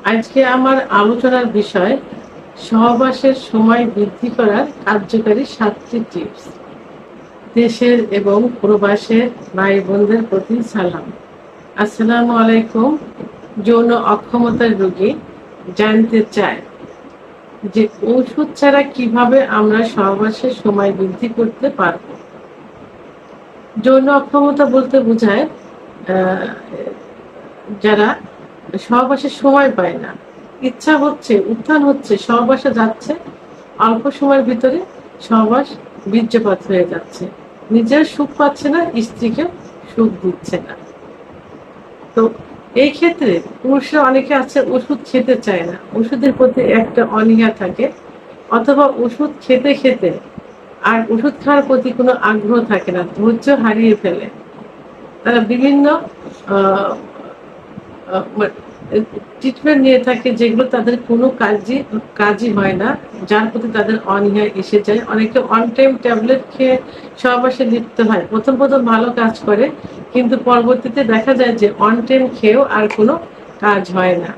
আজকে আমার আলোচনার বিষয় সহবাসের সময় বৃদ্ধি করার কার্যকারী 7টি টিপস। দেশের এবং প্রবাসের ভাই বোনদের প্রতি সালাম। আসসালামু আলাইকুম। যৌন অক্ষমতার রোগী জানতে চায় যে ওষুধ ছাড়া কিভাবে আমরা সহবাসের সময় বৃদ্ধি করতে পারব। যৌন অক্ষমতা বলতে বোঝায় যারা সহবাসের সময় পায় না, ইচ্ছা হচ্ছে, উত্থান হচ্ছে, সহবাসে যাচ্ছে, অল্প সময়ের ভিতরে সহবাস বীর্যপাত হয়ে যাচ্ছে, নিজের সুখ পাচ্ছে না, স্ত্রীকে সুখ দিচ্ছে না। তো এই ক্ষেত্রে পুরুষরা অনেকে আছে ওষুধ খেতে চায় না, ওষুধের প্রতি একটা অনীহা থাকে, অথবা ওষুধ খেতে খেতে আর ওষুধ খাওয়ার প্রতি কোনো আগ্রহ থাকে না, ধৈর্য হারিয়ে ফেলে। তারা বিভিন্ন ট্রিটমেন্ট নিয়ে থাকে যেগুলো তাদের কোনো কাজই হয় না, যার প্রতি তাদের অনীহা এসে যায়। অনেকে অন টাইম ট্যাবলেট খেয়ে সহবাসে লিপ্ত হয়, প্রথম প্রথম ভালো কাজ করে, কিন্তু পরবর্তীতে দেখা যায় যে অন টাইম খেয়েও আর কোনো কাজ হয় না।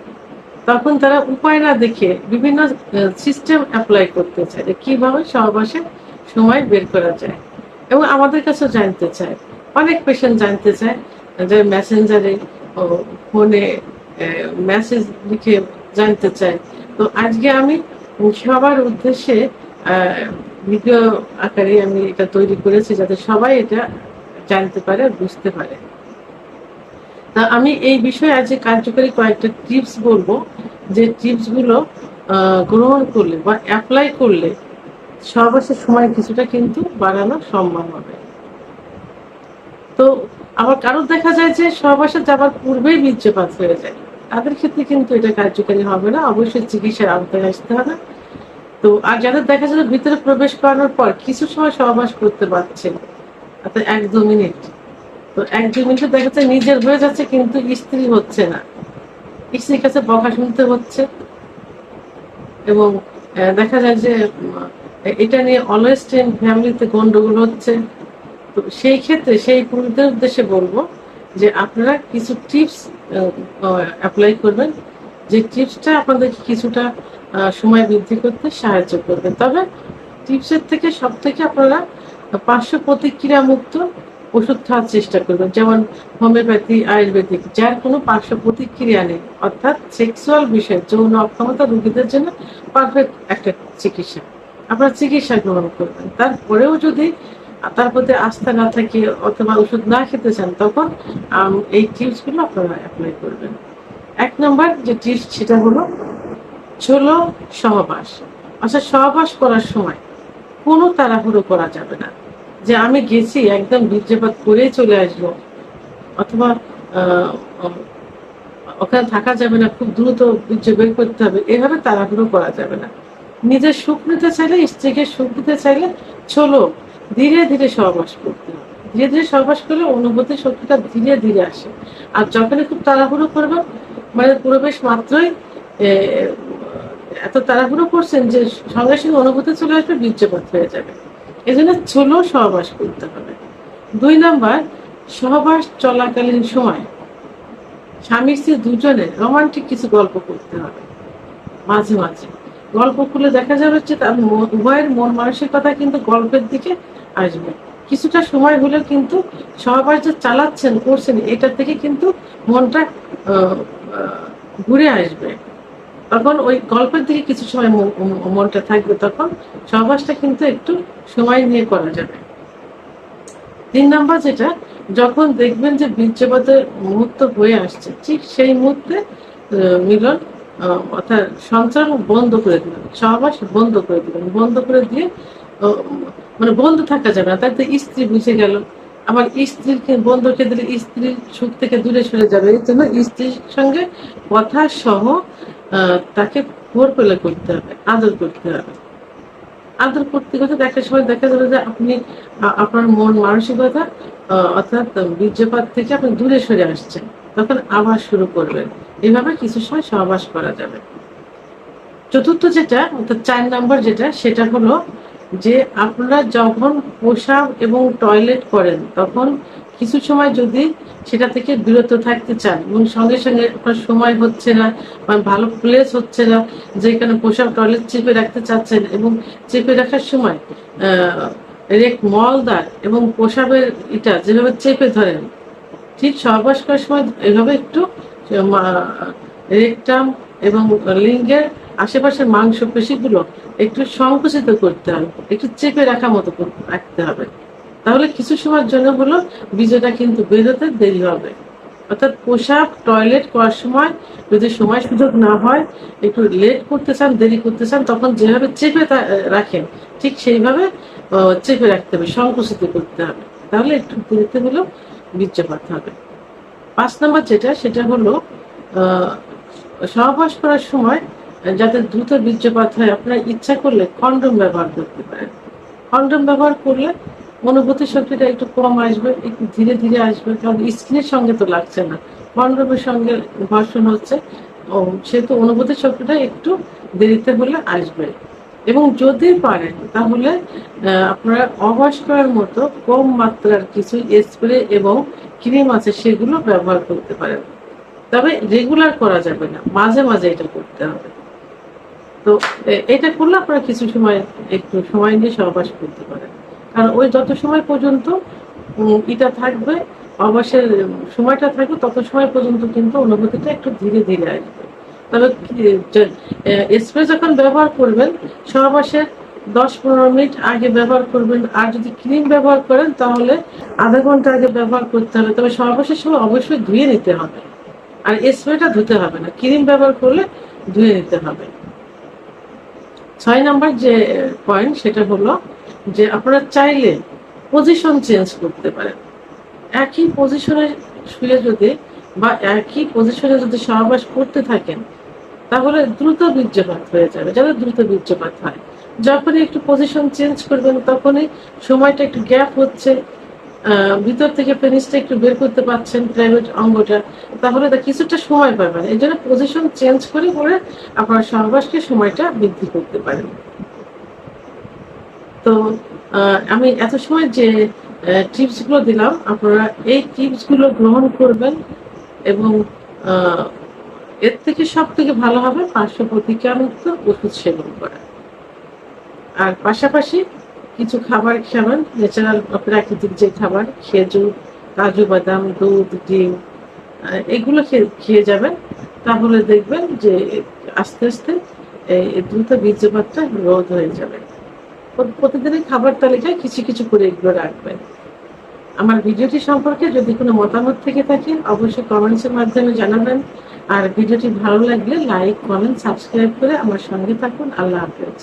তখন তারা উপায় না দেখে বিভিন্ন সিস্টেম অ্যাপ্লাই করতে চায় যে কিভাবে সহবাসে সময় বের করা যায়, এবং আমাদের কাছেও জানতে চায়। অনেক পেশেন্ট জানতে চায় যে মেসেঞ্জারে, ফোনে মেসেজ লিখে জানতে চায়। তো আজকে আমি সবার উদ্দেশ্যে ভিডিও আকারে আমি এটা তৈরি করেছি যাতে সবাই এটা জানতে পারে, বুঝতে পারে। তা আমি এই বিষয়ে আজকে কার্যকরী কয়েকটা টিপস বলবো, যে টিপসগুলো গ্রহণ করলে বা অ্যাপ্লাই করলে সহবাসের সময় কিছুটা কিন্তু বাড়ানো সম্ভব হবে। তো আবার কারোর দেখা যায় যে সহবাসে যাবার পূর্বেই বীর্যপাত হয়ে যায়, তাদের ক্ষেত্রে কিন্তু এটা কার্যকারী হবে না, অবশ্যই চিকিৎসার আওতায় আসতে হবে। তো আর যাদের দেখা যায় ভিতরে প্রবেশ করানোর পর কিছু সময় সহবাস করতে পারছে, অর্থাৎ 1-2 মিনিট, তো 1-2 মিনিটে দেখা যাচ্ছে নিজের হয়ে যাচ্ছে কিন্তু স্ত্রী হচ্ছে না, স্ত্রীর কাছে বকা শুনতে হচ্ছে, এবং দেখা যায় যে এটা নিয়ে অলওয়েজ টাইম ফ্যামিলিতে গন্ডগোল হচ্ছে। তো সেই ক্ষেত্রে সেই পুরুষদের উদ্দেশ্যে বলবো যে আপনারা কিছু টিপস অ্যাপ্লাই করবেন, যে টিপসটা আপনাদেরকে কিছুটা সময় বৃদ্ধি করতে সাহায্য করবে। তবে টিপসের থেকে সব থেকে আপনারা পার্শ্ব প্রতিক্রিয়া মুক্ত ওষুধ খাওয়ার চেষ্টা করবেন, যেমন হোমিওপ্যাথি, আয়ুর্বেদিক, যার কোনো পার্শ্ব প্রতিক্রিয়া নেই, অর্থাৎ সেক্সুয়াল বিষয় যৌন অক্ষমতা রোগীদের জন্য পারফেক্ট একটা চিকিৎসা। আপনারা চিকিৎসা গ্রহণ করবেন, তারপরেও যদি তার প্রতি আস্থা না থাকে অথবা ওষুধ না খেতে চান, তখন এই টিপসগুলো আপনারা অ্যাপ্লাই করবেন। 1 নম্বর যে টিপস সেটা হলো ষোলো সহবাস। অর্থাৎ সহবাস করার সময় কোনো তাড়াহুড়ো করা যাবে না, যে আমি গেছি একদম বীর্যপাত করেই চলে আসবো, অথবা ওখানে থাকা যাবে না, খুব দ্রুত বীর্য বের করতে হবে, এভাবে তাড়াহুড়ো করা যাবে না। নিজের সুখ নিতে চাইলে, স্ত্রীকে সুখ দিতে চাইলে ষোলো ধীরে ধীরে সহবাস করতে হবে। ধীরে ধীরে সহবাস করলে অনুভূতি শক্তিটা ধীরে ধীরে আসে। আর যখনই খুব তাড়াহুড়ো করবেন, মানে প্রবেশ মাত্রই এত তাড়াহুড়ো করছেন যে সঙ্গে সঙ্গে অনুভূতি চলে আসবে, বীর্যপাত হয়ে যাবে। এই জন্য ষোলো সহবাস করতে হবে। 2 নম্বর, সহবাস চলাকালীন সময় স্বামী স্ত্রী দুজনে রোমান্টিক কিছু গল্প করতে হবে। মাঝে মাঝে গল্প করলে দেখা যাবে যে তার উভয়ের মন মানসিকতা কিন্তু গল্পের দিকে আসবে। কিছুটা সময় হলেও কিন্তু সহবাস যে চালাচ্ছেন, করছেন, এটা থেকে কিন্তু মনটা ঘুরে আসবে, তখন ওই গল্পের দিকে কিছু সময় মনটা থাকবে, তখন সহবাসটা কিন্তু একটু সময় নিয়ে করা যাবে। 3 নম্বর যেটা, যখন দেখবেন যে বীর্যপাতের মুহূর্ত হয়ে আসছে, ঠিক সেই মুহূর্তে মিলন অর্থাৎ সঞ্চারণ বন্ধ করে দিবেন, সহবাস বন্ধ করে দিবেন। বন্ধ করে দিয়ে মানে বন্ধ থাকা যাবে না, তাতে স্ত্রী বুঝে গেল, আবার স্ত্রীকে বন্ধ করে দিলে স্ত্রীর সুখ থেকে দূরে সরে যাবে। এই জন্য স্ত্রীর সঙ্গে কথা সহ তাকে ভোর পেলে করতে হবে, আদর করতে হবে। আদর করতে করতে একটা সময় দেখা যাবে যে আপনি আপনার মন মানসিকতা অর্থাৎ বীর্যপাত থেকে আপনি দূরে সরে আসছেন, তখন আবার শুরু করবেন। এভাবে কিছু সময় সহবাস করা যাবে। চতুর্থ যেটা, অর্থাৎ 4 নম্বর যেটা, সেটা হলো যে আপনারা যখন প্রসাব এবং টয়লেট করেন তখন কিছু সময় যদি সেটা থেকে বিরত থাকতে চান এবং সঙ্গে সঙ্গে আপনার সময় হচ্ছে না বা ভালো প্লেস হচ্ছে না, যেখানে পোশাক টয়লেট চেপে রাখতে চাচ্ছেন এবং চেপে রাখার সময় মলদার এবং পোশাকের এটা যেভাবে চেপে ধরেন, ঠিক সহবাস করার সময় এভাবে একটু রেকটাম এবং লিঙ্গের আশেপাশের মাংস পেশিগুলো একটু সংকুচিত করতে হবে, একটু চেপে রাখা মতো রাখতে হবে। তাহলে কিছু সময়ের জন্য হলো বীজটা কিন্তু বেরোতে দেরি হবে। অর্থাৎ পোশাক টয়লেট করার সময় যদি সময় সুযোগ না হয়, একটু লেট করতে চান, দেরি করতে চান, তখন যেভাবে চেপে রাখেন ঠিক সেইভাবে চেপে রাখতে হবে, সংকুচিত করতে হবে। তাহলে একটু দেরিতে হলেও বীর্যপাত হবে। 5 নম্বর যেটা, সেটা হলো সহবাস করার সময় যাতে দ্রুত বীর্যপাত হয়, আপনারা ইচ্ছা করলে কন্ডোম ব্যবহার করতে পারেন। কন্ডোম ব্যবহার করলে অনুভূতি শক্তিটা একটু কম আসবে, একটু ধীরে ধীরে আসবে, কারণ স্কিনের সঙ্গে তো লাগছে না, কন্ডোমের সঙ্গে ঘর্ষণ হচ্ছে, সেহেতু অনুভূতি শক্তিটা একটু দেরিতে হলে আসবে। এবং যদি পারেন তাহলে আপনারা অভ্যাস করার মতো কম মাত্রার কিছু স্প্রে এবং ক্রিম আছে, সেগুলো ব্যবহার করতে পারেন। তবে রেগুলার করা যাবে না, মাঝে মাঝে এটা করতে হবে। তো এটা করলে আপনারা কিছু সময় একটু সময় নিয়ে সহবাস করতে পারেন, কারণ ওই যত সময় পর্যন্ত এটা থাকবে, অবশ্যই সময়টা থাকবে, তত সময় পর্যন্ত কিন্তু অনুভূতিটা একটু ধীরে ধীরে আসবে। তবে স্প্রে যখন ব্যবহার করবেন সহবাসের 10-15 মিনিট আগে ব্যবহার করবেন, আর যদি ক্রিম ব্যবহার করেন তাহলে আধা ঘন্টা আগে ব্যবহার করতে হবে। তবে সহবাসের সময় অবশ্যই ধুয়ে নিতে হবে, আর স্প্রেটা ধুতে হবে না, ক্রিম ব্যবহার করলে ধুয়ে নিতে হবে। 6 নম্বর যে পয়েন্ট, সেটা হলো যে আপনারা চাইলে পজিশন চেঞ্জ করতে পারেন। একই পজিশনে শুয়ে যদি বা একই পজিশনে যদি সহবাস করতে থাকেন তাহলে দ্রুত বীর্যপাত হয়ে যাবে। যাদের দ্রুত বীর্যপাত হয়, যখনই একটু পজিশন চেঞ্জ করবেন তখনই সময়টা একটু গ্যাপ হচ্ছে, ভিতর থেকে পেনিসটা একটু বের করতে পারছেন, প্রাইভেট অঙ্গটা, তাহলে কিছুটা সময় পাবেন। এই জন্য পজিশন চেঞ্জ করে করে আপনার সহবাসকে সময়টা বৃদ্ধি করতে পারেন। তো আমি এত সময় যে টিপসগুলো দিলাম, আপনারা এই টিপসগুলো গ্রহণ করবেন এবং এর থেকে সব থেকে ভালো হবে পার্শ্ব প্রতিক্রিয়ামুক্ত ওষুধ সেবন করা। আর পাশাপাশি কিছু খাবার খাবেন, ন্যাচারাল প্রাকৃতিক যে খাবার, খেজুর, কাজু বাদাম, দুধ, ডিম, এগুলো খেয়ে যাবেন। তাহলে দেখবেন যে আস্তে আস্তে এই দ্রুত বীর্যপাতটা রোধ হয়ে যাবে। প্রতিদিনের খাবার তালিকায় কিছু কিছু করে এগুলো রাখবেন। আমার ভিডিওটি সম্পর্কে যদি কোনো মতামত থেকে থাকে অবশ্যই কমেন্টসের মাধ্যমে জানাবেন। আর ভিডিওটি ভালো লাগলে লাইক, কমেন্ট, সাবস্ক্রাইব করে আমার সঙ্গে থাকুন। আল্লাহ হাফেজ।